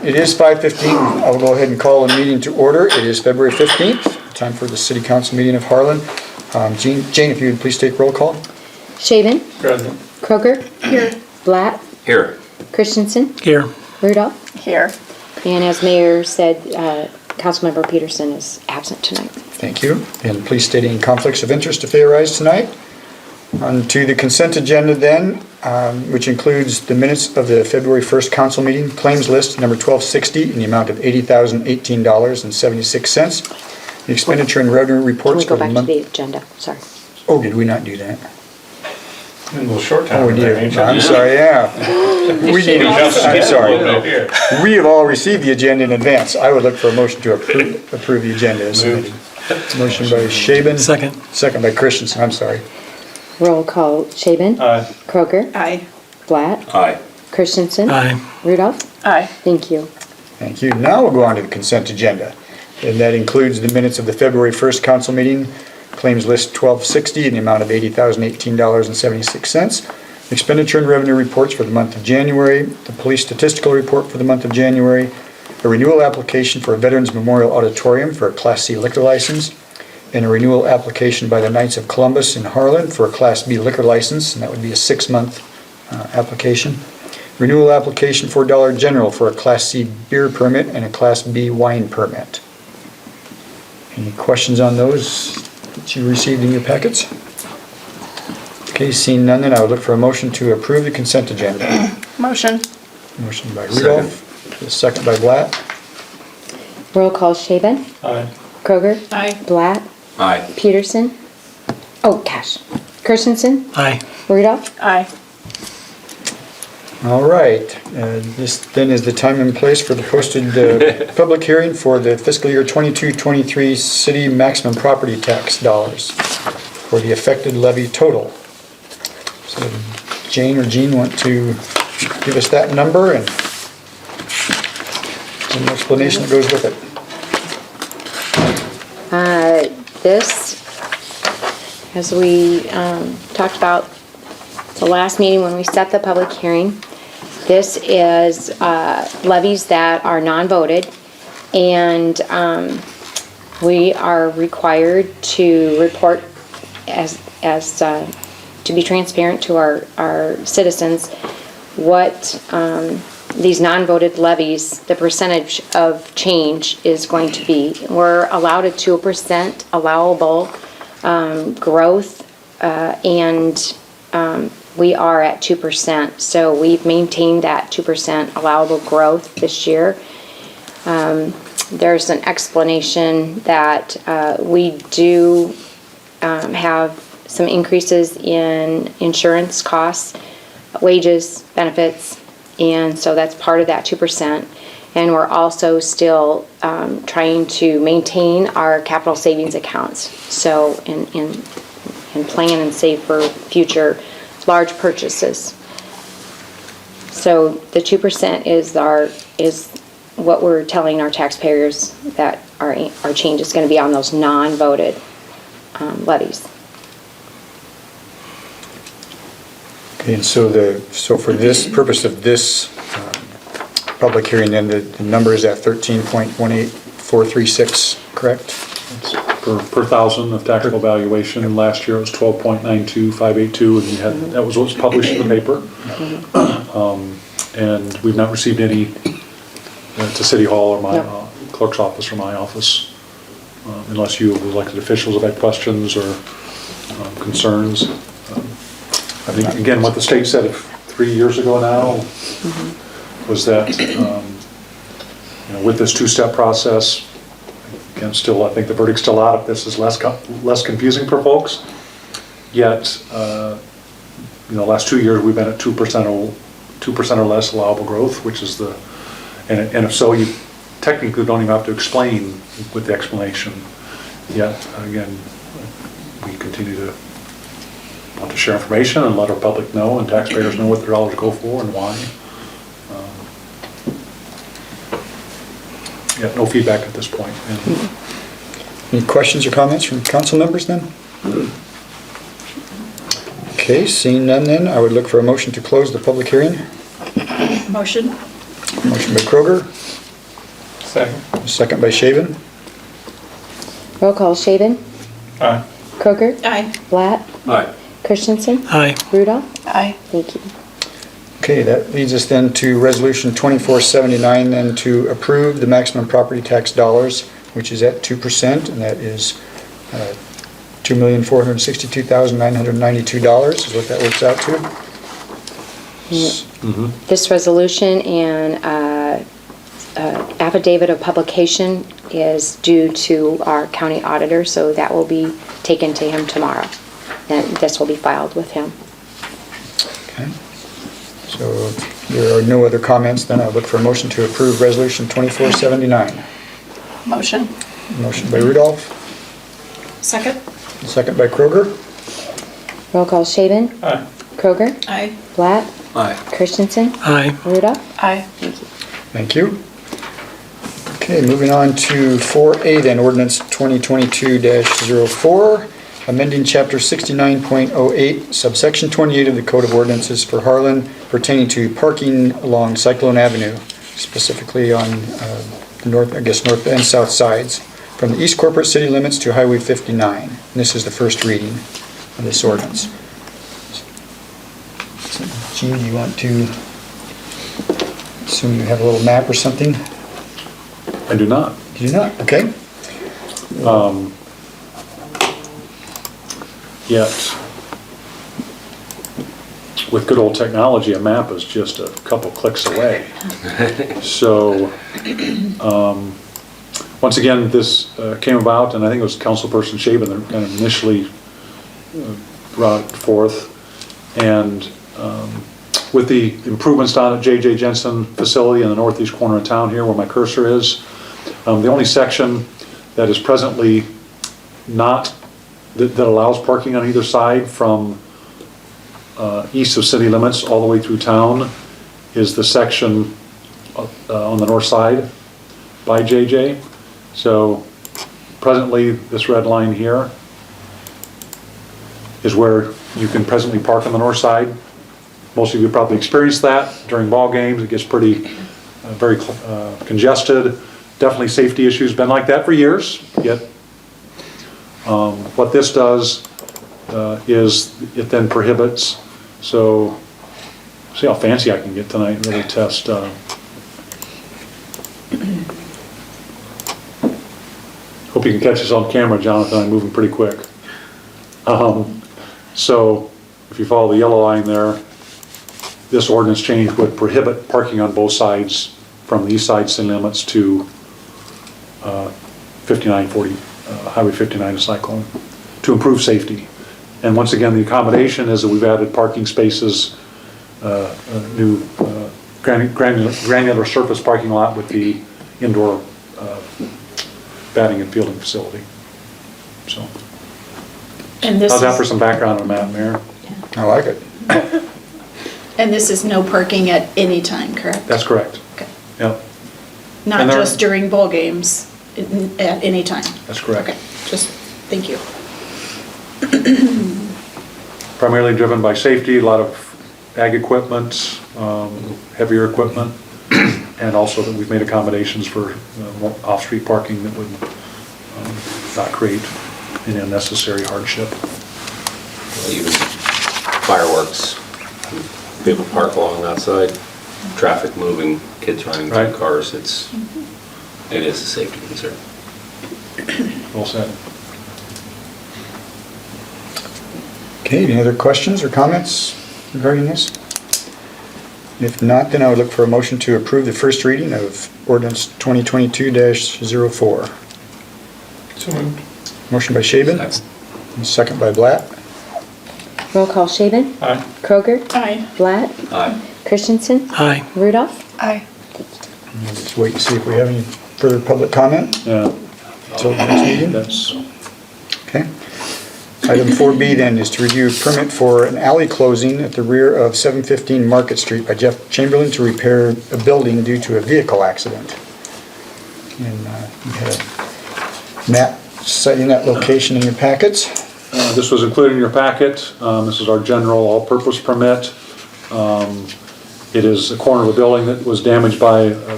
It is 5:15. I'll go ahead and call the meeting to order. It is February 15th, time for the City Council meeting of Harlan. Jane, if you would please take roll call. Shaven. Present. Kroger. Here. Blatt. Here. Christensen. Here. Rudolph. Here. And as Mayor said, Councilmember Peterson is absent tonight. Thank you. And please state any conflicts of interest if they arise tonight. On to the consent agenda then, which includes the minutes of the February 1st council meeting, claims list number 1260 in the amount of $80,018.76. The expenditure and revenue Can reports we go for the back to month. the agenda? Sorry. Oh, did we not do that? A little short time. Oh, we did. I'm sorry, yeah. We need, I'm sorry. We have all received the agenda in advance. I would look for a motion to approve the agenda as submitted. Motion by Shaven. Second. Second by Christensen, I'm sorry. Roll call. Shaven. Aye. Kroger. Aye. Blatt. Aye. Christensen. Aye. Rudolph. Aye. Thank you. Thank you. Now we'll go on to the consent agenda. And that includes the minutes of the February 1st council meeting, claims list 1260 in the amount of $80,018.76. Expenditure and revenue reports for the month of January, the police statistical report for the month of January, a renewal application for a Veterans Memorial Auditorium for a Class C liquor license, and a renewal application by the Knights of Columbus in Harlan for a Class B liquor license, and that would be a 6-month application. Renewal application for Dollar General for a Class C beer permit and a Class B wine permit. Any questions on those that you received in your packets? Okay, seeing none, then I would look for a motion to approve the consent agenda. Motion. Motion by Rudolph, second by Blatt. Roll call. Shaven. Aye. Kroger. Aye. Blatt. Aye. Peterson. Oh, gosh. Christensen. Aye. Rudolph. Aye. All right, this then is the time and place for the posted public hearing for the fiscal year 22-23 city maximum property tax dollars for the affected levy total. So Jane or Jean want to give us that number and an explanation that goes with it. This, as we talked about the last meeting when we set the public hearing, this is levies that are non-voted, and we are required to report as to be transparent to our citizens what these non-voted levies, the percentage of change is going to be. We're allowed a 2% allowable growth, and we are at 2%. So we've maintained that 2% allowable growth this year. There's an explanation that we do have some increases in insurance costs, wages, benefits, and so that's part of that 2%. And we're also still trying to maintain our capital savings accounts. So and plan and save for future large purchases. So the 2% is what we're telling our taxpayers that our change is going to be on those non-voted levies. Okay, and so for this purpose of this public hearing, then the number is at 13.18436, correct? Per thousand of taxable valuation. Last year it was 12.92582, and that was what was published in the paper. And we've not received any to City Hall or my clerk's office or my office, unless you elected officials have had questions or concerns. I think, again, what the state said 3 years ago now was that with this two-step process, again, still, I think the verdict's still out. If this is less confusing for folks. Yet, the last 2 years we've been at 2% or less allowable growth, which is and if so, you technically don't even have to explain with the explanation. Yet, again, we continue to want to share information and let our public know and taxpayers know what their dollars go for and why. No feedback at this point. Any questions or comments from council members then? Okay, seeing none then, I would look for a motion to close the public hearing. Motion. Motion by Kroger, Second. Second by Shaven. Roll call, Shaven, Aye. Kroger, Aye. Blatt, Aye. Christensen. Aye. Rudolph. Aye. Thank you. Okay, that leads us then to Resolution 2479, then to approve the maximum property tax dollars, which is at 2%, and that is $2,462,992 is what that works out to. This resolution and affidavit of publication is due to our county auditor, so that will be taken to him tomorrow. And this will be filed with him. Okay. So if there are no other comments, then I'll look for a motion to approve Resolution 2479. Motion. Motion by Rudolph, Second. second by Kroger. Roll call, Shaven, Aye. Kroger, Aye. Blatt, Aye. Christensen, Aye. Rudolph. Aye. Thank you. Thank you. Okay, moving on to 4A then, ordinance 2022-04, amending chapter 69.08, subsection 28 of the Code of Ordinances for Harlan pertaining to parking along Cyclone Avenue, specifically on the north and south sides, from the east corporate city limits to Highway 59. And this is the first reading of this ordinance. So, Gene, do you want to, assume you have a little map or something? I do not. You do not, okay. Yet, with good old technology, a map is just a couple clicks away. So, once again, this came about, and I think it was Councilperson Shaven that kind of initially brought it forth. And with the improvements down at J.J. Jensen facility in the northeast corner of town here where my cursor is, the only section that is presently not, that allows parking on either side from east of city limits all the way through town is the section on the north side by JJ. So presently, this red line here is where you can presently park on the north side. Most of you probably experienced that during ball games. It gets pretty, very congested. Definitely safety issues, been like that for years, yet what this does is it then prohibits, so see how fancy I can get tonight and really test. Hope you can catch this on camera, Jonathan, I'm moving pretty quick. So if you follow the yellow line there, this ordinance change would prohibit parking on both sides from the east side city limits to 5940, Highway 59 to Cyclone, to improve safety. And once again, the accommodation is that we've added parking spaces, a new granular surface parking lot with the indoor batting and fielding facility. So, And this how's that for is, some background on that, Mayor? I like it. and this is no parking at any time, correct? That's correct. Okay. Yep, Not and there- just during ball games, at any time? that's correct. Okay, just, thank you. Primarily driven by safety, a lot of ag equipment, heavier equipment, and also that we've made accommodations for more off-street parking that would not create any unnecessary hardship. Even fireworks, people park along that side, traffic moving, kids running Right. through cars, it is a safety concern. Well said. Okay, any other questions or comments regarding this? If not, then I would look for a motion to approve the first reading of ordinance 2022-04. So moved. Motion by Shaven, Next. and second by Blatt. Roll call, Shaven, Aye. Kroger, Aye. Blatt, Aye. Christensen, Aye. Rudolph. Aye. We'll just wait and see if we have any further public comment Yeah, until the next meeting. that's, Okay. Item 4B then is to review permit for an alley closing at the rear of 715 Market Street by Jeff Chamberlain to repair a building due to a vehicle accident. And you had a map citing that location in your packets. this was included in your packet. This is our general all-purpose permit. It is a corner of a building that was damaged by a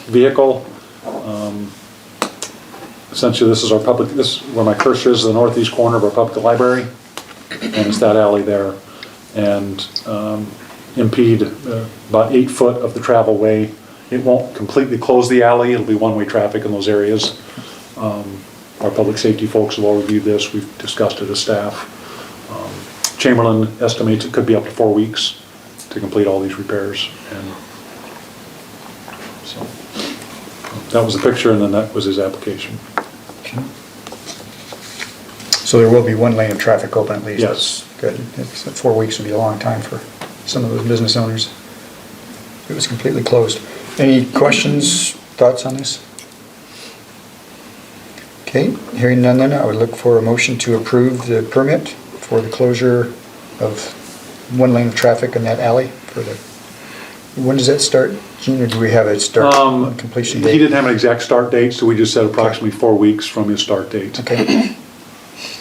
vehicle. Essentially, this is our public, this, where my cursor is, the northeast corner of our public library, and it's that alley there. And impede about 8 foot of the travel way. It won't completely close the alley, it'll be one-way traffic in those areas. Our public safety folks have all reviewed this, we've discussed it as staff. Chamberlain estimates it could be up to 4 weeks to complete all these repairs. And so, that was the picture, and then that was his application. So there will be one lane of traffic open at least? Yes. Good. 4 weeks would be a long time for some of those business owners. It was completely closed. Any questions, thoughts on this? Okay, hearing none then, I would look for a motion to approve the permit for the closure of one lane of traffic in that alley for the, when does that start, Gene, or do we have it start completion date? He didn't have an exact start date, so we just said approximately 4 weeks from his start date. Okay.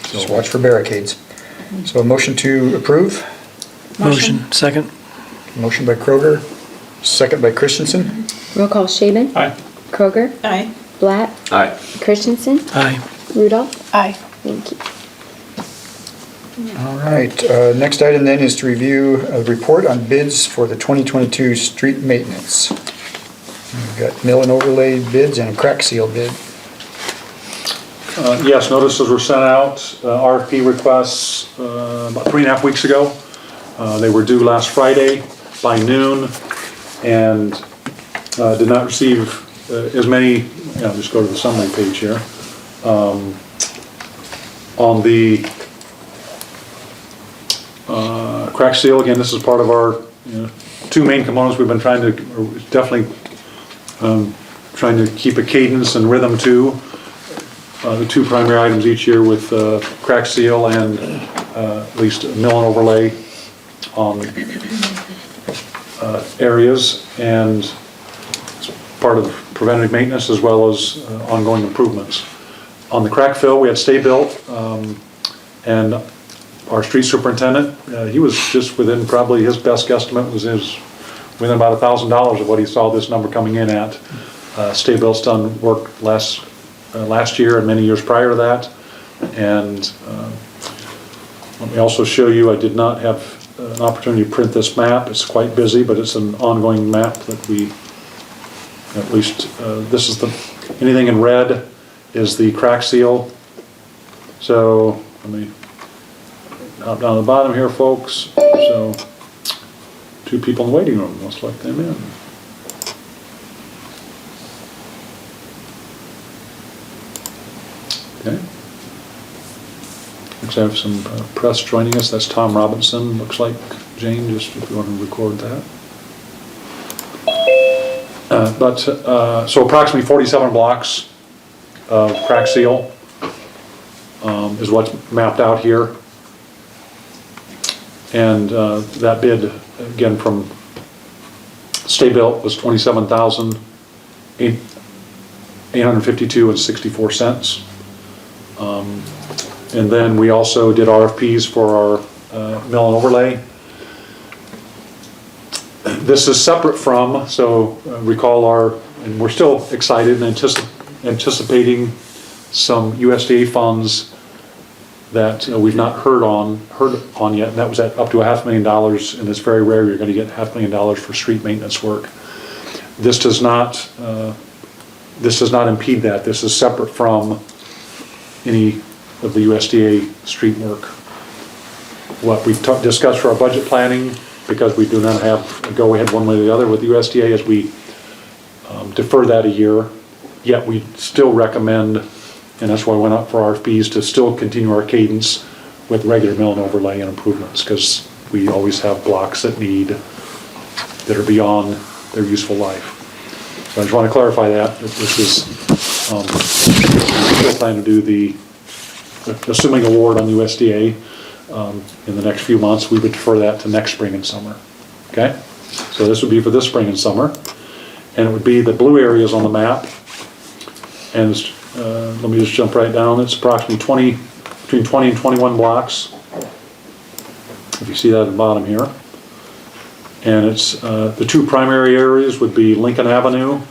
Just watch for barricades. So a motion to approve? Motion, second. Motion by Kroger, second by Christensen. Roll call Shaven. Aye. Kroger. Aye. Black. Aye. Christensen. Aye. Rudolph. Aye. Thank you. All right, next item then is to review a report on bids for the 2022 street maintenance. We've got mill and overlay bids and a crack seal bid. Yes, notices were sent out, RFP requests about 3.5 weeks ago. They were due last Friday by noon, and did not receive as many, I'll just go to the summary page here. On the crack seal, again, this is part of our two main components we've been trying to, or definitely trying to keep a cadence and rhythm to. The two primary items each year with crack seal and at least mill and overlay on areas, and it's part of preventative maintenance as well as ongoing improvements. On the crack fill, we had stay built, and our street superintendent, he was just within, probably his best guesstimate was within about $1,000 of what he saw this number coming in at. Stay built's done work last year and many years prior to that. And let me also show you, I did not have an opportunity to print this map. It's quite busy, but it's an ongoing map that we, at least, this is anything in red is the crack seal. So, let me hop down to the bottom here, folks. So, 2 people in the waiting room, let's let them in. Okay. Looks like I have some press joining us. That's Tom Robinson, looks like. Jane, just if you want to record that. So approximately 47 blocks of crack seal is what's mapped out here. And that bid, again, from Stay Built was $27,852.64. And then we also did RFPs for our mill and overlay. This is separate from, so recall and we're still excited and anticipating some USDA funds that we've not heard on yet, and that was at up to $500,000, and it's very rare you're going to get $500,000 for street maintenance work. This does not impede that. This is separate from any of the USDA street work. What we've discussed for our budget planning, because we do not have a go-ahead one way or the other with the USDA, is we defer that a year, yet we still recommend, and that's why I went out for RFPs, to still continue our cadence with regular mill and overlay and improvements, because we always have blocks that are beyond their useful life. So I just want to clarify that this is, we still plan to do assuming award on USDA in the next few months, we would defer that to next spring and summer. Okay? So this would be for this spring and summer. And it would be the blue areas on the map. And let me just jump right down. It's approximately between 20 and 21 blocks. If you see that at the bottom here. And it's the 2 primary areas would be Lincoln Avenue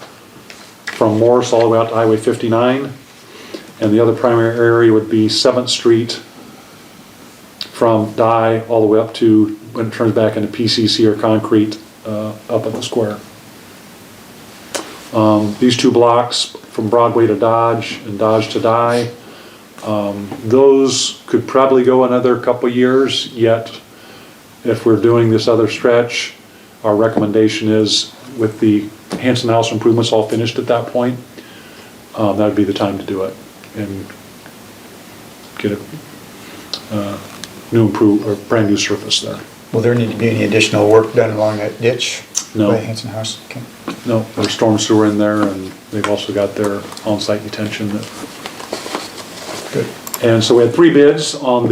from Morris all the way out to Highway 59. And the other primary area would be 7th Street from Dye all the way up to when it turns back into PCC or concrete up at the square. These 2 blocks from Broadway to Dodge and Dodge to Dye, those could probably go another couple years, yet if we're doing this other stretch, our recommendation is with the Hanson House improvements all finished at that point, that would be the time to do it and get a new improved or brand new surface there. Will there need to be any additional work done along that ditch? No. By Hanson House? Okay. No, there's storm sewer in there, and they've also got their on-site detention. Good. And so we had 3 bids on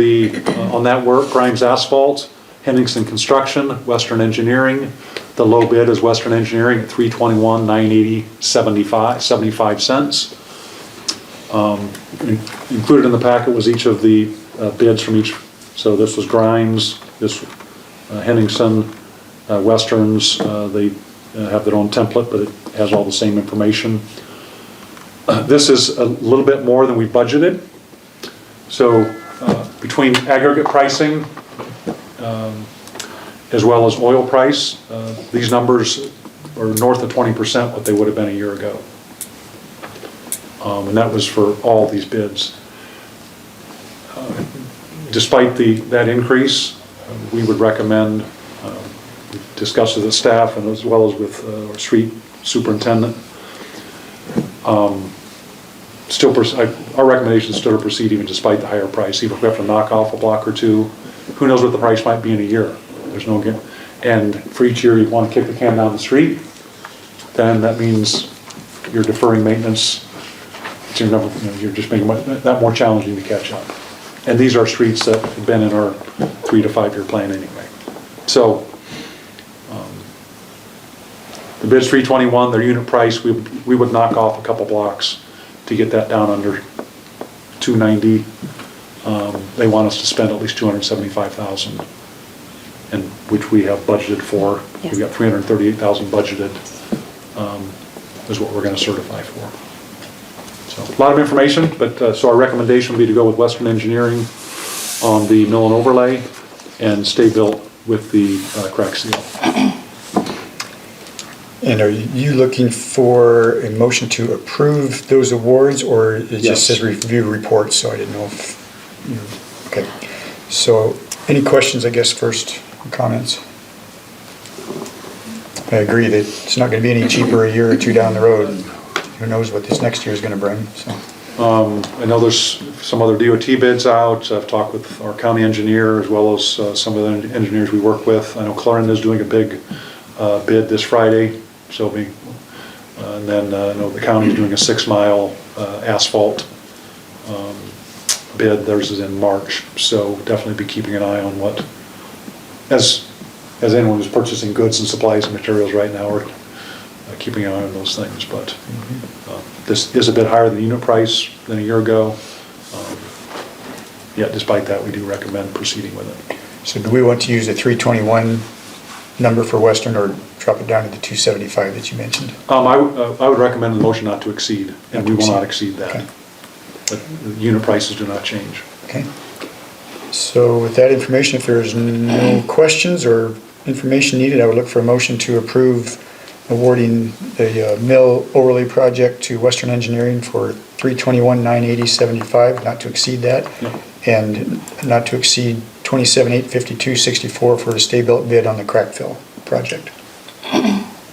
on that work: Grimes Asphalt, Henningsen Construction, Western Engineering. The low bid is Western Engineering at $321,980.75. Included in the packet was each of the bids from each. So this was Grimes, this Henningsen, Westerns. They have their own template, but it has all the same information. This is a little bit more than we budgeted. So between aggregate pricing as well as oil price, these numbers are north of 20% what they would have been a year ago. And that was for all these bids. Despite that increase, we would recommend, we discussed with the staff and as well as with our street superintendent, our recommendation is still to proceed even despite the higher price. Even if we have to knock off a block or 2, who knows what the price might be in a year. There's no, and for each year you want to kick the can down the street, then that means you're deferring maintenance. You're just making that more challenging to catch up. And these are streets that have been in our 3 to 5 year plan anyway. So the bid's $321, their unit price, we would knock off a couple blocks to get that down under $290. They want us to spend at least $275,000, and which we have budgeted for. Yes. We've got $338,000 budgeted, is what we're going to certify for. So a lot of information, but so our recommendation would be to go with Western Engineering on the mill and overlay and stay built with the crack seal. And are you looking for a motion to approve those awards, or it just Yes. says review reports, so I didn't know if, okay. So, any questions, I guess, first, comments? I agree that it's not gonna be any cheaper a year or 2 down the road. Who knows what this next year is gonna bring, so. I know there's some other DOT bids out. I've talked with our county engineer as well as some of the engineers we work with. I know Clarendon is doing a big bid this Friday, so and then I know the county is doing a 6-mile asphalt bid. Theirs is in March, so definitely be keeping an eye on what, as anyone who's purchasing goods and supplies and materials right now, we're keeping an eye on those things. But this is a bit higher than the unit price than a year ago. Yet despite that, we do recommend proceeding with it. So do we want to use the 321 number for Western, or drop it down to the 275 that you mentioned? I would recommend the motion not to exceed, and we will not exceed that. Okay. But the unit prices do not change. Okay. So with that information, if there's no questions or information needed, I would look for a motion to approve awarding the mill overlay project to Western Engineering for $321,980.75, not to exceed that, Yep. and not to exceed $27,852.64 for a stay-built bid on the crack fill project.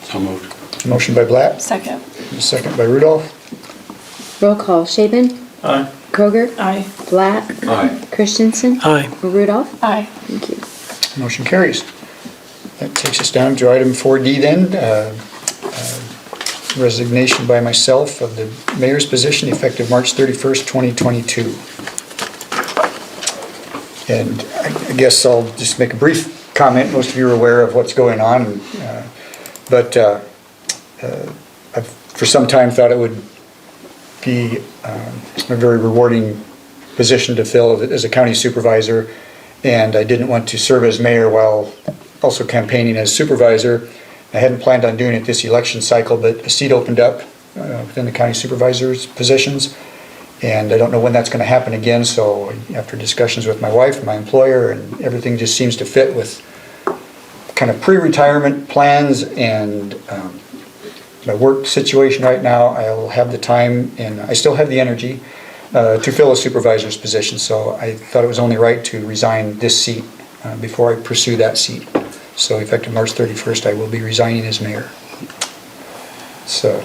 So moved. Motion by Black, Second. second by Rudolph. Roll call, Shaven? Aye. Kroger? Aye. Black? Aye. Christensen? Aye. Rudolph? Aye. Thank you. Motion carries. That takes us down to item 4D then, resignation by myself of the mayor's position effective March 31st, 2022. And I guess I'll just make a brief comment. Most of you are aware of what's going on, but I've for some time thought it would be a very rewarding position to fill as a county supervisor, and I didn't want to serve as mayor while also campaigning as supervisor. I hadn't planned on doing it this election cycle, but a seat opened up within the county supervisor's positions. And I don't know when that's going to happen again, so after discussions with my wife and my employer, and everything just seems to fit with kind of pre-retirement plans and my work situation right now, I'll have the time and I still have the energy to fill a supervisor's position. So I thought it was only right to resign this seat before I pursue that seat. So effective March 31st, I will be resigning as mayor. So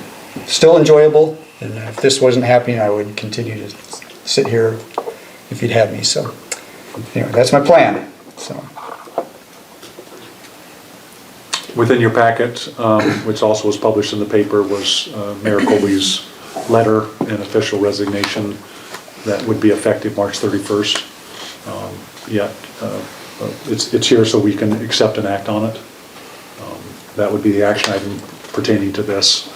still enjoyable, and if this wasn't happening, I would continue to sit here if you'd have me. So anyway, that's my plan. So. Within your packet, which also was published in the paper, was Mayor Colby's letter and official resignation that would be effective March 31st. It's here so we can accept and act on it. That would be the action item pertaining to this.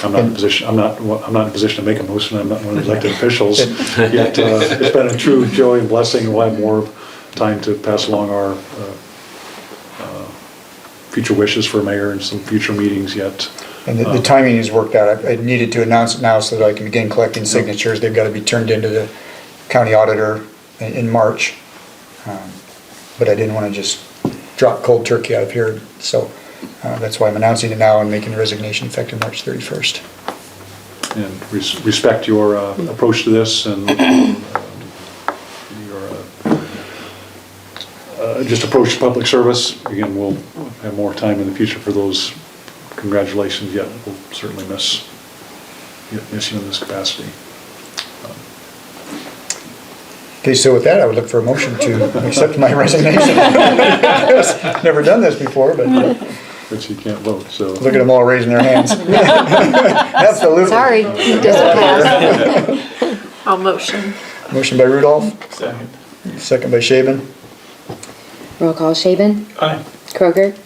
I'm not in a position. I'm not in a position to make a motion. I'm not one of the elected officials. Yet it's been a true joy and blessing, and we'll have more time to pass along our future wishes for mayor and some future meetings yet. And the timing has worked out. I needed to announce it now so that I can begin collecting signatures. They've got to be turned into the county auditor in March. But I didn't want to just drop cold turkey out of here. So that's why I'm announcing it now and making the resignation effective March 31st. And respect your approach to this and your just approach to public service. Again, we'll have more time in the future for those congratulations, yet we'll certainly miss you in this capacity. Okay, so with that, I would look for a motion to accept my resignation. Never done this before, but But you can't vote, so. look at them all raising their hands. Absolutely. Sorry, it doesn't pass. I'll motion. Motion by Rudolph, Second. second by Shaven. Roll call, Shaven, Aye. Kroger,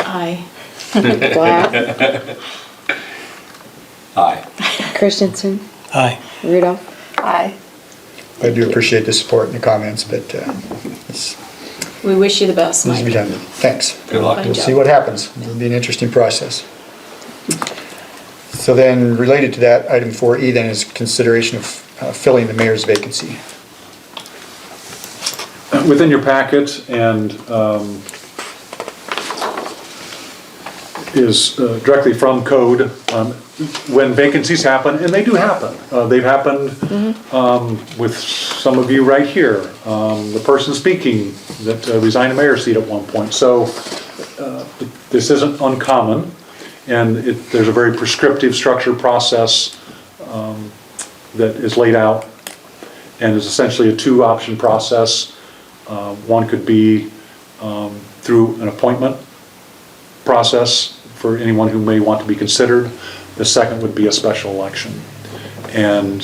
Aye. Black, Aye. Christensen, Aye. Rudolph. Aye. I do appreciate the support and the comments, but it's We wish you the best, needs to be Mike. done. Thanks. Good luck. We'll see what happens. It'll be an interesting process. So then, related to that, item 4E then is consideration of filling the mayor's vacancy. Within your packet and is directly from code, when vacancies happen, and they do happen. They've happened with some of you right here. The person speaking that resigned a mayor's seat at one point. So this isn't uncommon, and there's a very prescriptive structured process that is laid out, and is essentially a two-option process. One could be through an appointment process for anyone who may want to be considered. The second would be a special election. And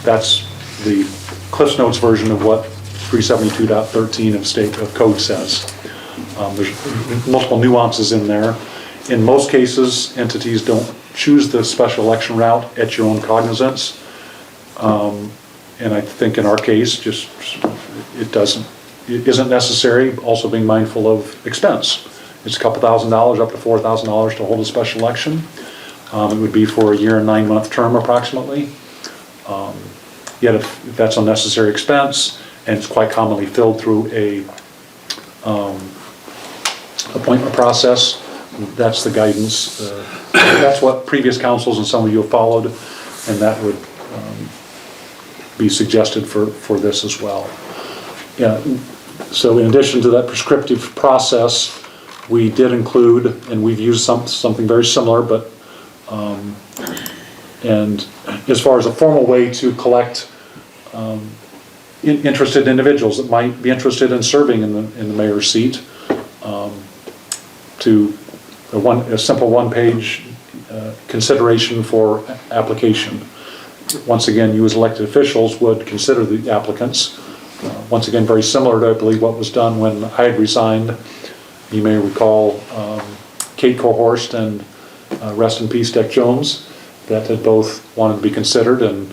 that's the Cliff's Notes version of what 372.13 of state code says. There's multiple nuances in there. In most cases, entities don't choose the special election route at your own cognizance. And I think in our case, just it isn't necessary, also being mindful of expense. It's a couple $1,000s, up to $4,000 to hold a special election. It would be for a year and 9-month term approximately. Yet if that's unnecessary expense, and it's quite commonly filled through a appointment process, that's the guidance. That's what previous councils and some of you have followed, and that would be suggested for this as well. Yeah. So in addition to that prescriptive process, we did include, and we've used something very similar, but and as far as a formal way to collect interested individuals that might be interested in serving in the mayor's seat, to a simple one-page consideration for application. Once again, you as elected officials would consider the applicants. Once again, very similar to, I believe, what was done when I had resigned. You may recall Kate Cohorst and rest in peace, Dick Jones, that had both wanted to be considered, and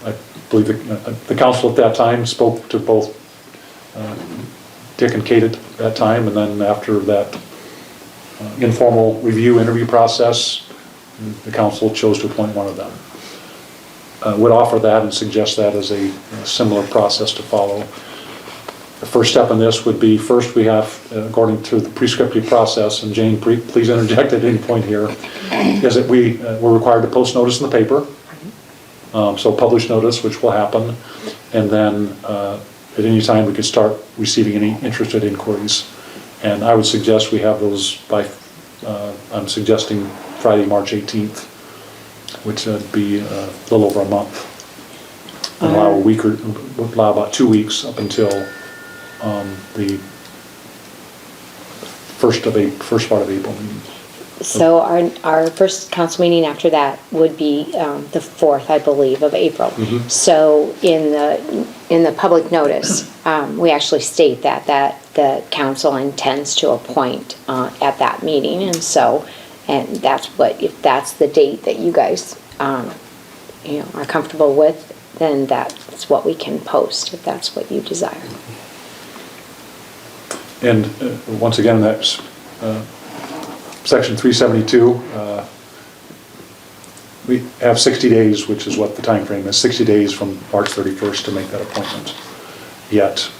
I believe the council at that time spoke to both Dick and Kate at that time, and then after that informal review interview process. The council chose to appoint one of them. Would offer that and suggest that as a similar process to follow. The first step in this would be, first we have, according to the prescriptive process, and Jane, please interject at any point here, is that we're required to post notice in the paper. So publish notice, which will happen, and then at any time we could start receiving any interested inquiries. And I would suggest we have those by, I'm suggesting Friday, March 18th, which would be a little over a month. And allow about 2 weeks up until the first part of April meeting. So our first council meeting after that would be the 4th, I believe, of April. So in the public notice, we actually state that the council intends to appoint at that meeting, and that's if that's the date that you guys are comfortable with, then that's what we can post, if that's what you desire. And once again, that's Section 372. We have 60 days, which is what the time frame is, 60 days from March 31st to make that appointment. Yet,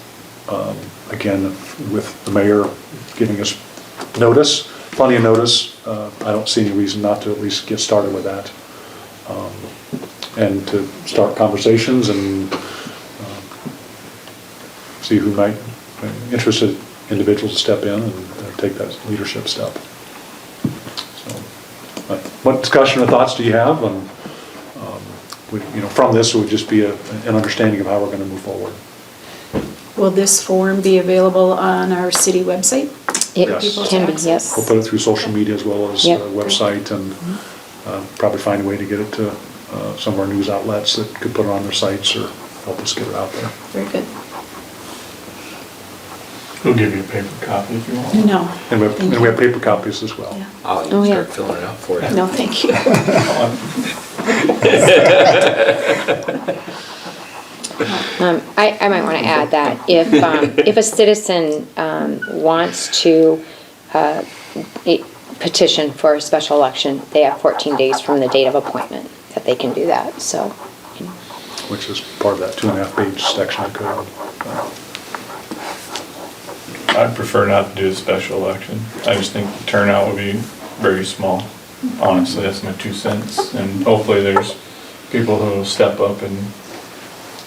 again, with the mayor giving us notice, plenty of notice, I don't see any reason not to at least get started with that. And to start conversations and see who might interested individuals to step in and take that leadership step. So, what discussion or thoughts do you have? And from this, it would just be an understanding of how we're going to move forward. Will this form be available on our city website? It Yes. can be, yes. We'll put it through social media as well as Yep. the website, and probably find a way to get it to some of our news outlets that could put it on their sites or help us get it out there. Very good. We'll give you a paper copy if you want. No. And we Thank you. have paper copies as well. Yeah. I'll Oh, yeah. start filling it out for you. No, thank you. I might want to add that if a citizen wants to petition for a special election, they have 14 days from the date of appointment that they can do that, so. Which is part of that 2.5-page section of code. I'd prefer not to do a special election. I just think the turnout would be very small. Honestly, that's my 2 cents. And hopefully there's people who will step up and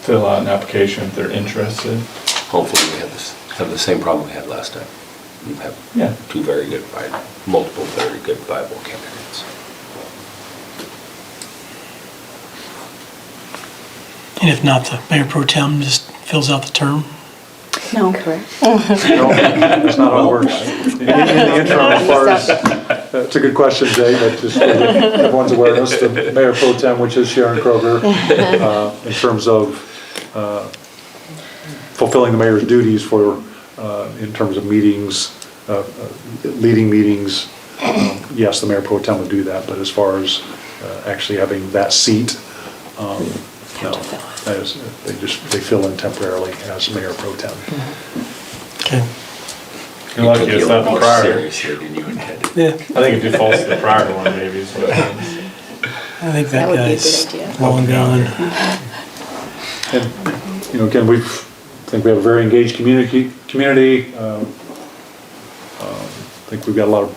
fill out an application if they're interested. Hopefully we have the same problem we had last time. We have Yeah. multiple very good viable candidates. And if not, the mayor pro tem just fills out the term. No. Correct. No, that's not how it works. In the interim, as far as, it's a good question, Jay, but just for everyone's awareness, the mayor pro tem, which is Sharon Kroger, in terms of fulfilling the mayor's duties for, in terms of meetings, leading meetings, yes, the mayor pro tem would do that, but as far as actually having that seat, no, they fill in temporarily as mayor pro tem. Okay. You're lucky it's not the More prior. seriously than you intended. Yeah, I think it defaults to the prior one maybe is what it is. I think That that would be a good guy's idea. long gone. And, again, I think we have a very engaged community. I think we've got a lot of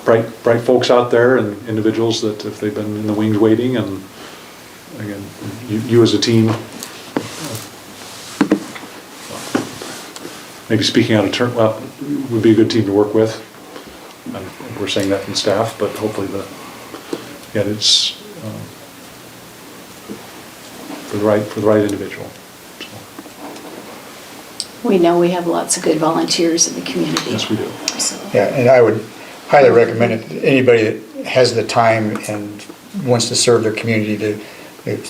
bright folks out there and individuals that if they've been in the wings waiting, and again, you as a team, maybe speaking out of turn, well, would be a good team to work with. And we're saying that from staff, but hopefully it's for the right individual. So, We know we have lots of good volunteers in the community. yes, we do. So, Yeah, and I would highly recommend it, anybody that has the time and wants to serve their community,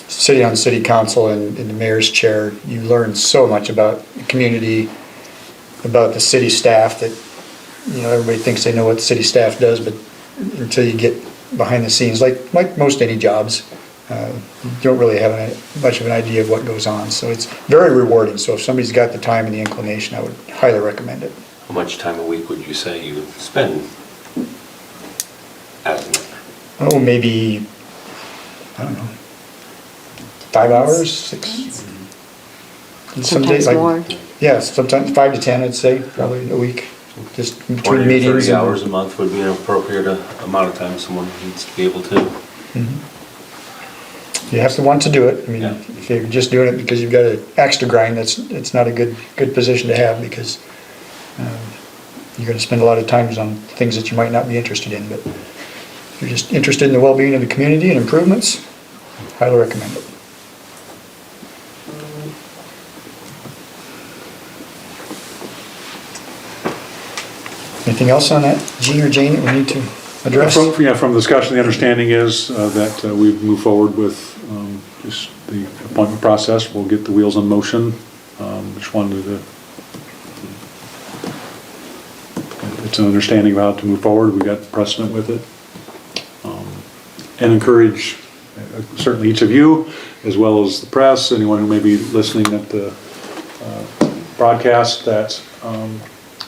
sitting on city council and in the mayor's chair, you learn so much about the community, about the city staff that, everybody thinks they know what the city staff does, but until you get behind the scenes, like most any jobs, you don't really have much of an idea of what goes on. So it's very rewarding. So if somebody's got the time and the inclination, I would highly recommend it. How much time a week would you say you would spend as an Oh, maybe, I don't know, 5 hours, 6? And some days, Sometimes like- more. Yeah, sometimes 5 to 10, I'd say, probably a week, just 20 between or meetings. 30 and- hours a month would be an appropriate amount of time someone needs to be able to. You have to want to do it. I mean, Yeah. if you're just doing it because you've got an axe to grind, it's not a good position to have, because you're gonna spend a lot of times on things that you might not be interested in, but if you're just interested in the well-being of the community and improvements, highly recommend it. Anything else on that, Gene or Jane, that we need to address? From the discussion, the understanding is that we move forward with just the appointment process. We'll get the wheels in motion. Just wanted to, it's an understanding of how to move forward. We got precedent with it. And encourage certainly each of you, as well as the press, anyone who may be listening at the broadcast, that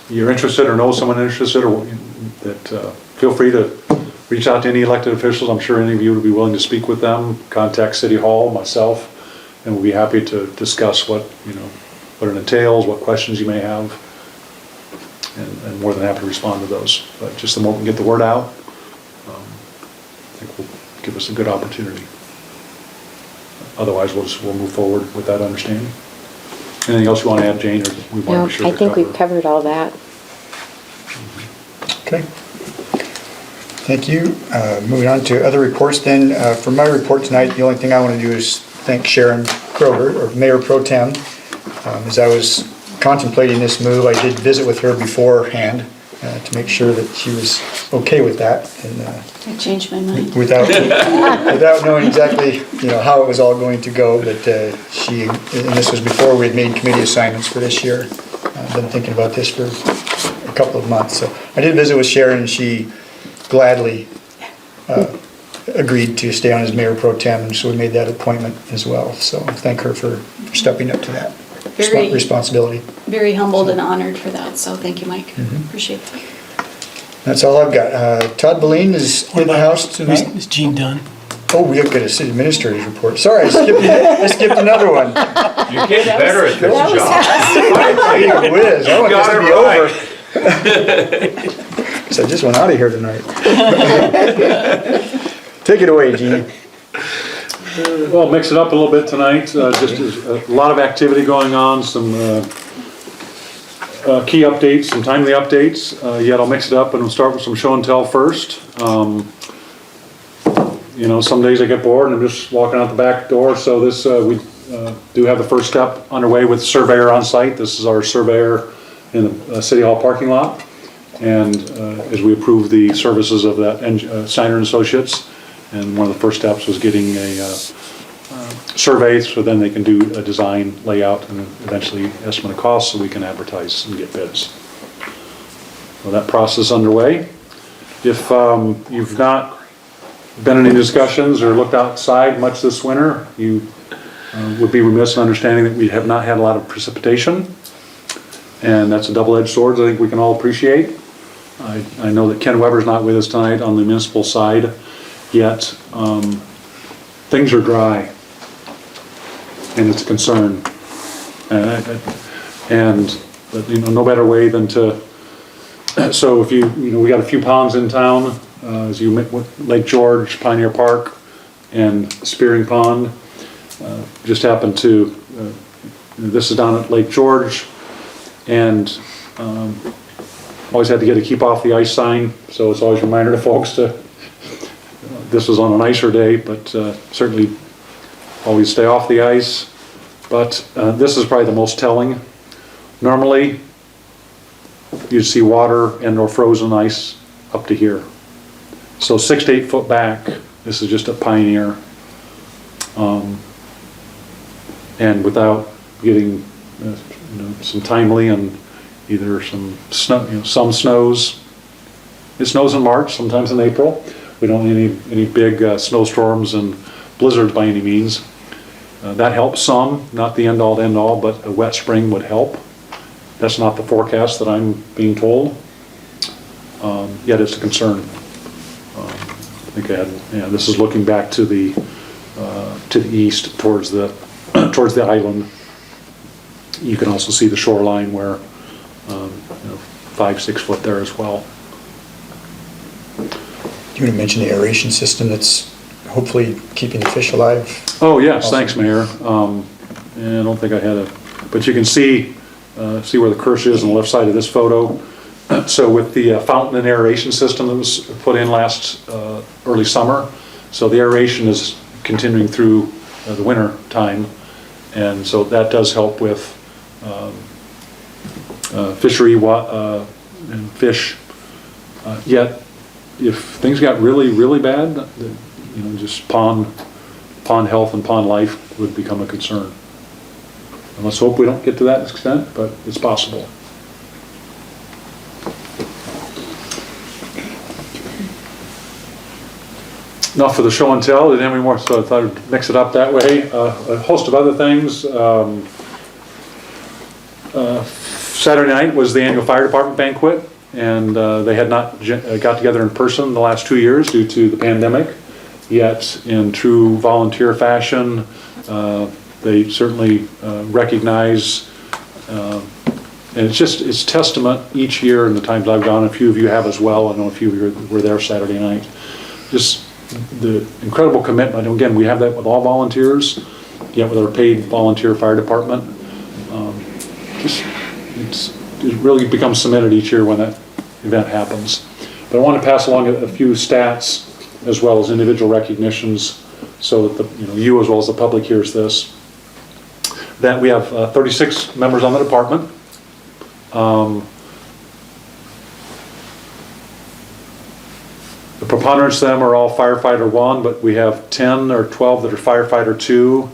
you're interested or know someone interested, or that feel free to reach out to any elected officials. I'm sure any of you would be willing to speak with them. Contact City Hall, myself, and we'll be happy to discuss what it entails, what questions you may have, and more than happy to respond to those. But just the more we can get the word out, I think will give us a good opportunity. Otherwise, we'll move forward with that understanding. Anything else you want to add, Jane, or we want No, to be sure I to think we've cover? covered all that. Okay. Thank you. Moving on to other reports then. For my report tonight, the only thing I want to do is thank Sharon Kroger, or Mayor Pro Tem. As I was contemplating this move, I did visit with her beforehand to make sure that she was okay with that. And I changed my mind. without knowing exactly, how it was all going to go, but she, and this was before we had made committee assignments for this year. I've been thinking about this for a couple of months. So I did visit with Sharon, and she gladly agreed to stay on as Mayor Pro Tem, and so we made that appointment as well. So I thank her for stepping up to that Very- responsibility. Very humbled and honored for that, so thank you, Mike. Mm-hmm. Appreciate that. That's all I've got. Todd Boleen is in the house tonight. Is Gene done? Oh, we have got a city administrator's report. Sorry, I skipped another one. You're getting better at this job. Gee whiz, I want this got to it be over. So I just went out of here tonight. Take it away, Gene. Well, mix it up a little bit tonight. Just a lot of activity going on, some key updates, some timely updates. Yet I'll mix it up and we'll start with some show and tell first. Some days I get bored and I'm just walking out the back door. So this, we do have the first step underway with surveyor on site. This is our surveyor in the City Hall parking lot. And as we approve the services of that Steiner and Associates, and one of the first steps was getting a survey, so then they can do a design, layout, and eventually estimate of costs, so we can advertise and get bids. So that process is underway. If you've not been in any discussions or looked outside much this winter, you would be remiss in understanding that we have not had a lot of precipitation, and that's a double-edged sword I think we can all appreciate. I know that Ken Weber's not with us tonight on the municipal side, yet things are dry, and it's a concern. No better way than to, so if we got a few ponds in town, as you met with Lake George, Pioneer Park, and Spearing Pond. Just happened to, this is down at Lake George, and always had to get a keep off the ice sign, so it's always a reminder to folks to, this was on a nicer day, but certainly always stay off the ice. But this is probably the most telling. Normally, you'd see water and or frozen ice up to here. So 6 to 8 foot back, this is just a Pioneer. And without getting some timely and either some snow, some snows. It snows in March, sometimes in April. We don't need any big snowstorms and blizzards by any means. That helps some, not the end all, but a wet spring would help. That's not the forecast that I'm being told, yet it's a concern. I think this is looking back to the east towards the towards the island. You can also see the shoreline where 5-6 foot there as well. Do you want to mention the aeration system that's hopefully keeping the fish alive? Oh, yes, Awesome. thanks, Mayor. And I don't think I had but you can see where the cursor is on the left side of this photo. So with the fountain and aeration system that was put in last early summer, so the aeration is continuing through the winter time, and so that does help with fishery and fish. Yet, if things got really bad, just pond health and pond life would become a concern. And let's hope we don't get to that extent, but it's possible. Enough for the show and tell. Didn't have any more, so I thought I'd mix it up that way. A host of other things. Saturday night was the annual fire department banquet, and they had not got together in person the last 2 years due to the pandemic. Yet, in true volunteer fashion, they certainly recognize, and it's testament each year, and the times I've gone, a few of you have as well. I know a few of you were there Saturday night. Just the incredible commitment. And again, we have that with all volunteers, yet with our paid volunteer fire department. It really becomes cemented each year when that event happens. But I want to pass along a few stats as well as individual recognitions, so that you as well as the public hears this. That we have 36 members on the department. The preponderance of them are all firefighter 1, but we have 10 or 12 that are firefighter 2,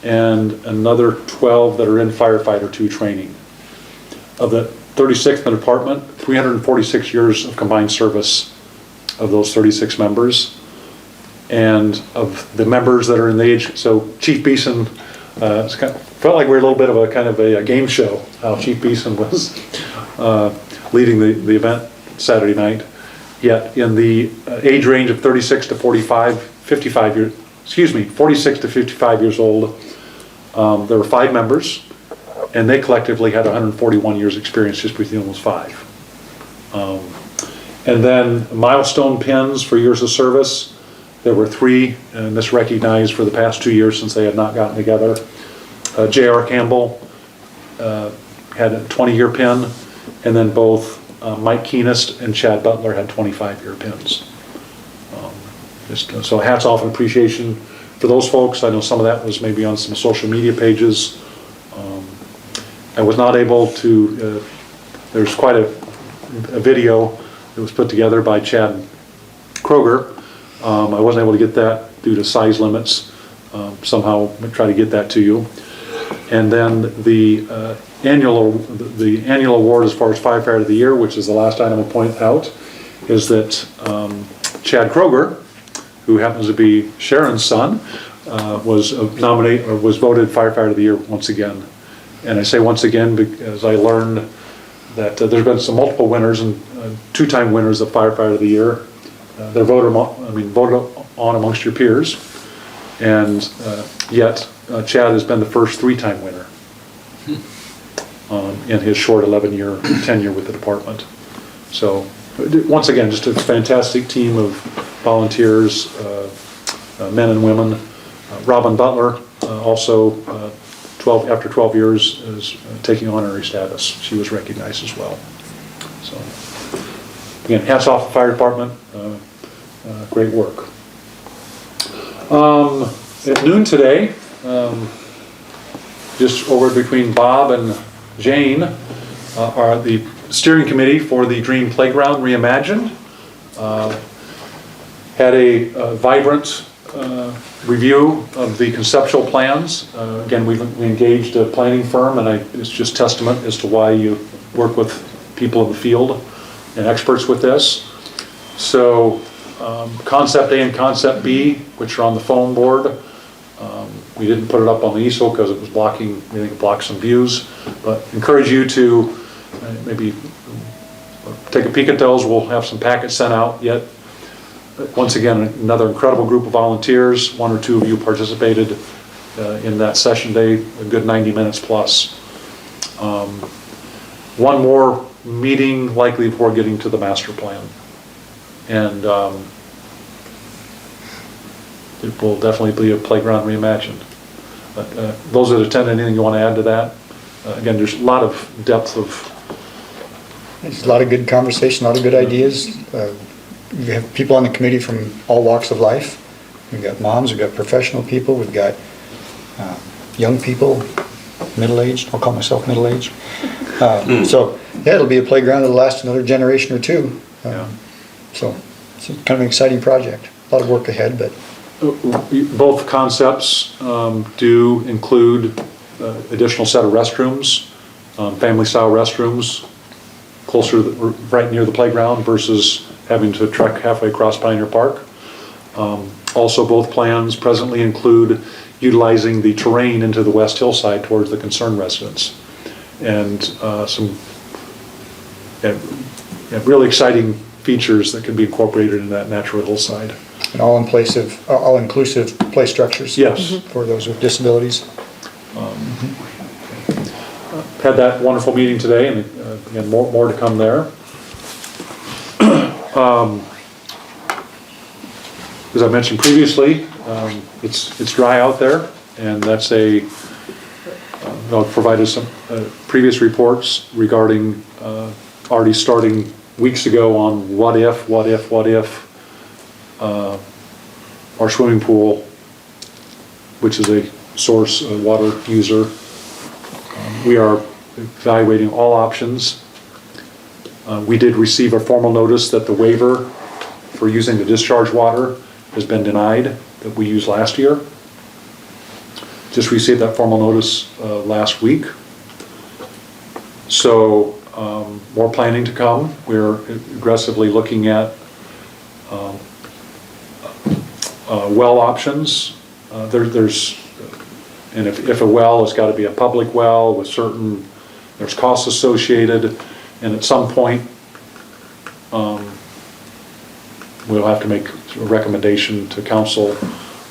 and another 12 that are in firefighter 2 training. Of the 36th in the department, 346 years of combined service of those 36 members. And of the members that are in the age, so Chief Beeson, felt like we were a little bit of a kind of a game show, how Chief Beeson was leading the event Saturday night. Yet in the age range of 36 to 45 years, 46 to 55 years old, there were 5 members, and they collectively had 141 years experience just between those 5. And then milestone pins for years of service, there were 3, and this recognized for the past 2 years since they had not gotten together. J.R. Campbell had a 20-year pin, and then both Mike Keenest and Chad Butler had 25-year pins. So hats off and appreciation for those folks. I know some of that was maybe on some social media pages. I was not able to, there's quite a video that was put together by Chad Kroger. I wasn't able to get that due to size limits. Somehow I'll try to get that to you. And then the annual award as far as Firefighter of the Year, which is the last item I'll point out, is that Chad Kroger, who happens to be Sharon's son, was nominated or was voted Firefighter of the Year once again. And I say once again because I learned that there's been some multiple winners and 2-time winners of Firefighter of the Year. They're voted on amongst your peers, and yet Chad has been the first 3-time winner in his short 11-year tenure with the department. So once again, just a fantastic team of volunteers, men and women. Robin Butler also after 12 years is taking honorary status. She was recognized as well. So again, hats off to the fire department. Great work. At noon today, just over between Bob and Jane, are the steering committee for the Dream Playground Reimagined. Had a vibrant review of the conceptual plans. Again, we engaged a planning firm, and it's just testament as to why you work with people in the field and experts with this. So Concept A and Concept B, which are on the phone board, we didn't put it up on the easel because it was blocking, we think it blocked some views, but encourage you to maybe take a peek at those. We'll have some packets sent out yet. Once again, another incredible group of volunteers. One or two of you participated in that session day, a good 90 minutes plus. One more meeting likely before getting to the master plan. And it will definitely be a playground reimagined. But those that attend, anything you want to add to that? Again, there's a lot of depth of... There's a lot of good conversation, a lot of good ideas. We have people on the committee from all walks of life. We've got moms, we've got professional people, we've got young people, middle-aged. I'll call myself middle-aged. So, yeah, it'll be a playground that'll last another generation or two. Yeah. So, it's kind of an exciting project. A lot of work ahead, but... Both concepts do include additional set of restrooms, family-style restrooms, closer, right near the playground versus having to trek halfway across Pioneer Park. Also, both plans presently include utilizing the terrain into the west hillside towards the concerned residents. And some really exciting features that can be incorporated in that natural hillside. And all-inclusive play structures. Yes. For those with disabilities. Had that wonderful meeting today, and again, more to come there. As I mentioned previously, it's dry out there, and that's I'll provide some previous reports regarding already starting weeks ago on what if our swimming pool, which is a source water user, we are evaluating all options. We did receive a formal notice that the waiver for using the discharge water has been denied that we used last year. Just received that formal notice last week. So more planning to come. We're aggressively looking at well options. And if a well has got to be a public well with there's costs associated, and at some point we'll have to make a recommendation to council.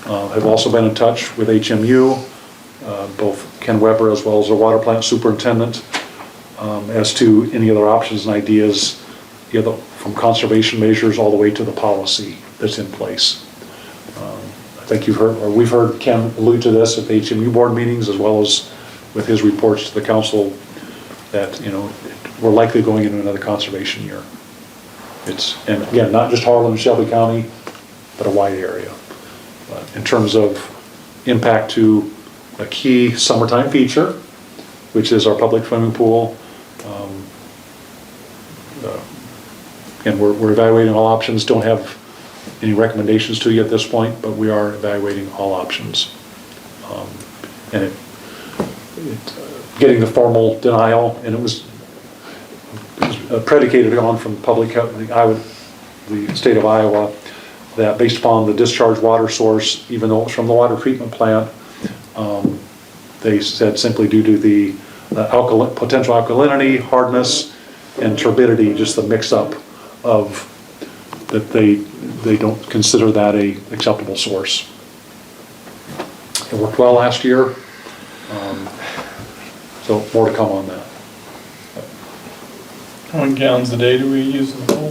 I've also been in touch with HMU, both Ken Weber as well as the water plant superintendent, as to any other options and ideas, from conservation measures all the way to the policy that's in place. I think we've heard Ken allude to this at the HMU board meetings as well as with his reports to the council that, we're likely going into another conservation year. And again, not just Harlan and Shelby County, but a wide area. In terms of impact to a key summertime feature, which is our public swimming pool, again, we're evaluating all options, don't have any recommendations to you at this point, but we are evaluating all options. And getting the formal denial, and it was predicated on from the state of Iowa, that based upon the discharge water source, even though it was from the water treatment plant, they said simply due to the potential alkalinity, hardness, and turbidity, just the mix-up of that they don't consider that a acceptable source. It worked well last year, so more to come on that. How many gallons a day do we use in the pool?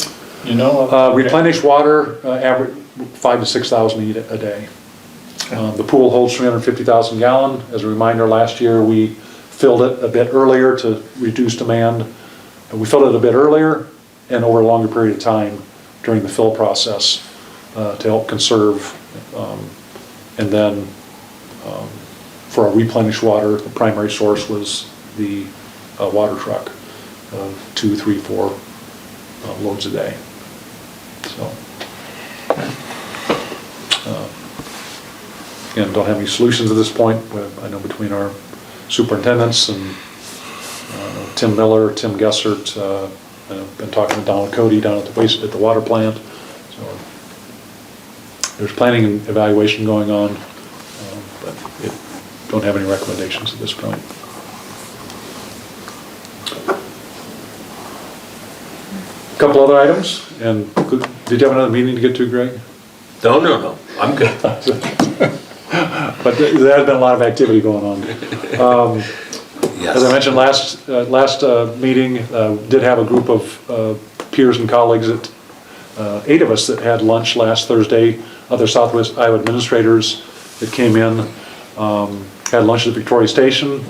Replenished water, average 5,000 to 6,000 a day. The pool holds 350,000 gallon. As a reminder, last year we filled it a bit earlier to reduce demand. We filled it a bit earlier and over a longer period of time during the fill process to help conserve. And then for our replenished water, the primary source was the water truck of 2, 3, 4 loads a day. So, again, don't have any solutions at this point. I know between our superintendents and Tim Miller, Tim Gessert, I've been talking to Donald Cody down at the water plant. So there's planning and evaluation going on, but don't have any recommendations at this point. Couple other items, and did you have another meeting to get to, Greg? No, I'm good. But there has been a lot of activity going on. As I mentioned last meeting, did have a group of peers and colleagues, 8 of us that had lunch last Thursday, other Southwest Iowa administrators that came in, had lunch at Victoria Station.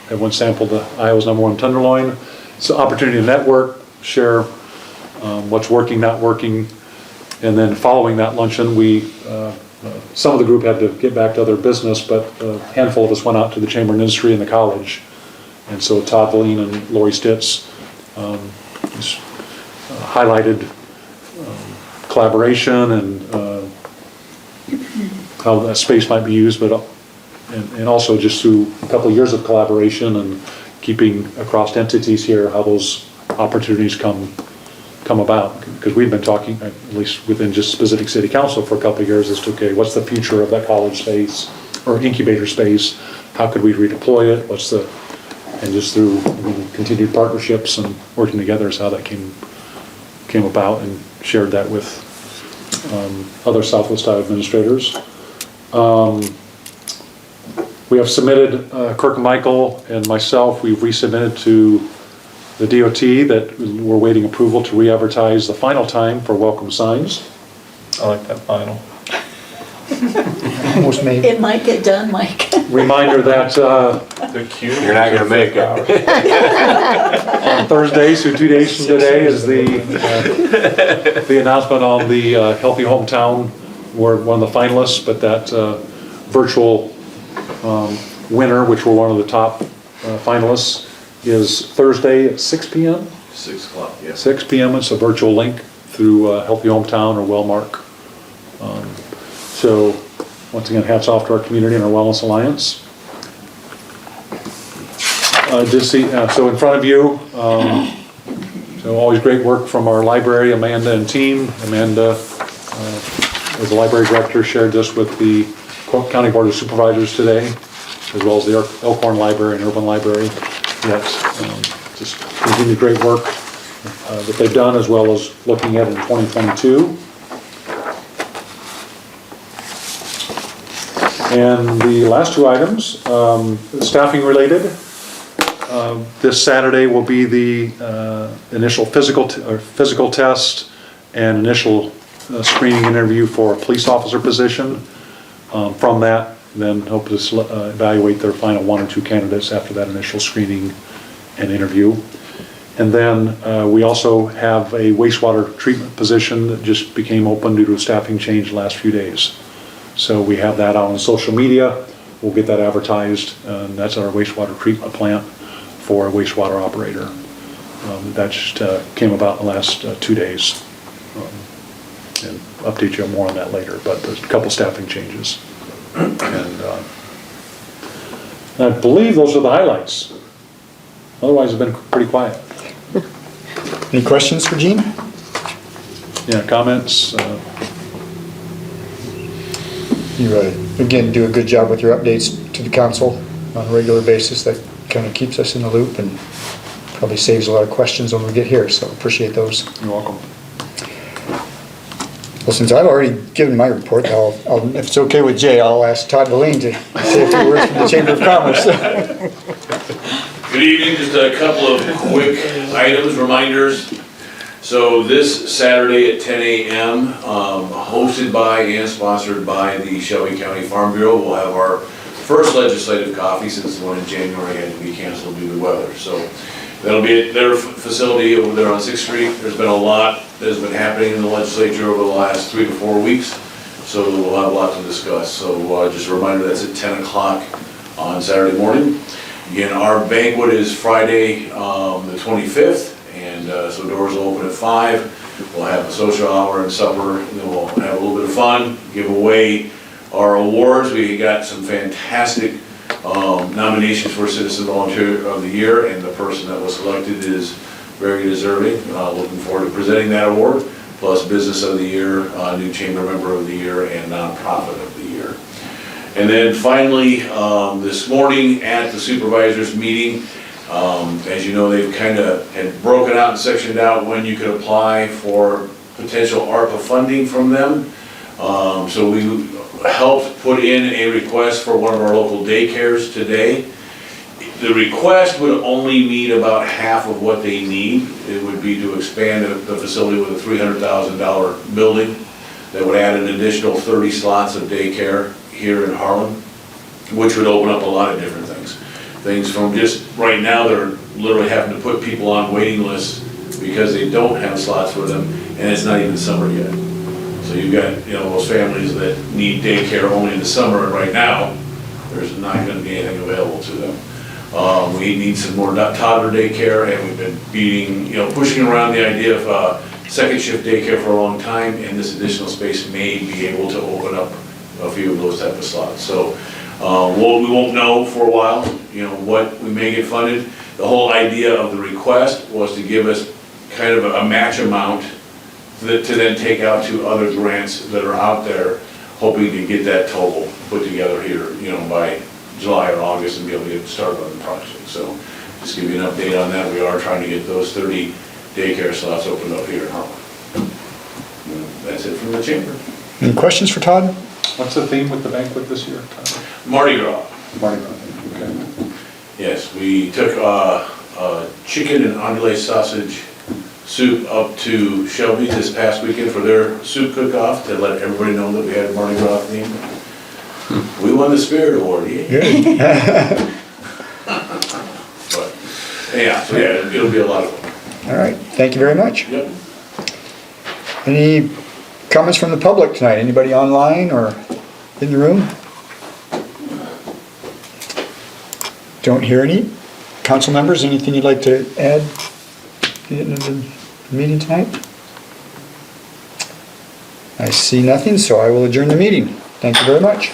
Everyone sampled the Iowa's #1 tenderloin. It's an opportunity to network, share what's working, not working. And then following that luncheon, some of the group had to get back to other business, but a handful of us went out to the Chamber of Industry and the college. And so Todd Valine and Lori Stitz just highlighted collaboration and how that space might be used, but and also just through a couple of years of collaboration and keeping across entities here, how those opportunities come about. Because we've been talking, at least within just specific city council, for a couple of years as to, okay, what's the future of that college space or incubator space? How could we redeploy it? And just through continued partnerships and working together is how that came about, and shared that with other Southwest Iowa administrators. We have submitted, Kirk and Michael and myself, we've resubmitted to the DOT that we're waiting approval to re-advertise the final time for welcome signs. I like that final. Almost made. It might get done, Mike. Reminder that The queue. You're not gonna make it. on Thursday, so 2 days from today, is the announcement on the Healthy Hometown. We're one of the finalists, but that virtual winner, which we're one of the top finalists, is Thursday at 6 p.m. 6 o'clock, yes. 6 p.m. It's a virtual link through Healthy Hometown or Wellmark. So once again, hats off to our community and our Wellness Alliance. So in front of you, so always great work from our library, Amanda and team. Amanda, as the library director, shared this with the County Board of Supervisors today, as well as the Elkhorn Library and Urban Library. Just continued great work that they've done, as well as looking at in 2022. And the last 2 items, staffing related. This Saturday will be the initial physical test and initial screening interview for a police officer position. From that, then hope to evaluate their final 1 or 2 candidates after that initial screening and interview. And then we also have a wastewater treatment position that just became open due to a staffing change the last few days. So we have that out on social media. We'll get that advertised. That's our wastewater treatment plant for a wastewater operator. That just came about in the last 2 days. And update you more on that later, but there's a couple staffing changes. And I believe those are the highlights. Otherwise, it's been pretty quiet. Any questions for Gene? Yeah, comments? You, again, do a good job with your updates to the council on a regular basis. That kind of keeps us in the loop and probably saves a lot of questions when we get here, so appreciate those. You're welcome. Well, since I've already given my report, if it's okay with Jay, I'll ask Todd Valine to say a few words from the Chamber of Commerce. Good evening, just a couple of quick items, reminders. So this Saturday at 10 a.m., hosted by and sponsored by the Shelby County Farm Bureau, we'll have our first legislative coffee since the one in January had to be canceled due to weather. So that'll be at their facility over there on 6th Street. There's been a lot that has been happening in the legislature over the last 3 to 4 weeks, so we'll have a lot to discuss. So just a reminder, that's at 10 o'clock on Saturday morning. Again, our banquet is Friday, the 25th, and so doors will open at 5. We'll have a social hour and supper, and then we'll have a little bit of fun, give away our awards. We got some fantastic nominations for Citizen Volunteer of the Year, and the person that was selected is very deserving. Looking forward to presenting that award, plus Business of the Year, New Chamber Member of the Year, and Nonprofit of the Year. And then finally, this morning at the supervisors meeting, As you know, they've kind of had broken out and sectioned out when you could apply for potential ARPA funding from them. So we helped put in a request for one of our local daycares today. The request would only meet about half of what they need. It would be to expand the facility with a $300,000 building that would add an additional 30 slots of daycare here in Harlan, which would open up a lot of different things. Things from just, right now, they're literally having to put people on waiting lists because they don't have slots for them, and it's not even summer yet. So you've got, those families that need daycare only in the summer, and right now, there's not gonna be anything available to them. We need some more toddler daycare, and we've been pushing around the idea of second shift daycare for a long time, and this additional space may be able to open up a few of those type of slots. So we won't know for a while, what we may get funded. The whole idea of the request was to give us kind of a match amount to then take out to other grants that are out there, hoping to get that total put together here, by July or August and be able to get started on the project. So just give you an update on that. We are trying to get those 30 daycare slots opened up here in Harlan. That's it from the chamber. Any questions for Todd? What's the theme with the banquet this year? Mardi Gras. Mardi Gras, okay. Yes, we took chicken and andouille sausage soup up to Shelby this past weekend for their soup cook-off to let everybody know that we had a Mardi Gras theme. We won the Spirit Award, yeah. But, yeah, it'll be a lot of fun. All right, thank you very much. Yep. Any comments from the public tonight? Anybody online or in the room? Don't hear any. Council members, anything you'd like to add in the meeting tonight? I see nothing, so I will adjourn the meeting. Thank you very much.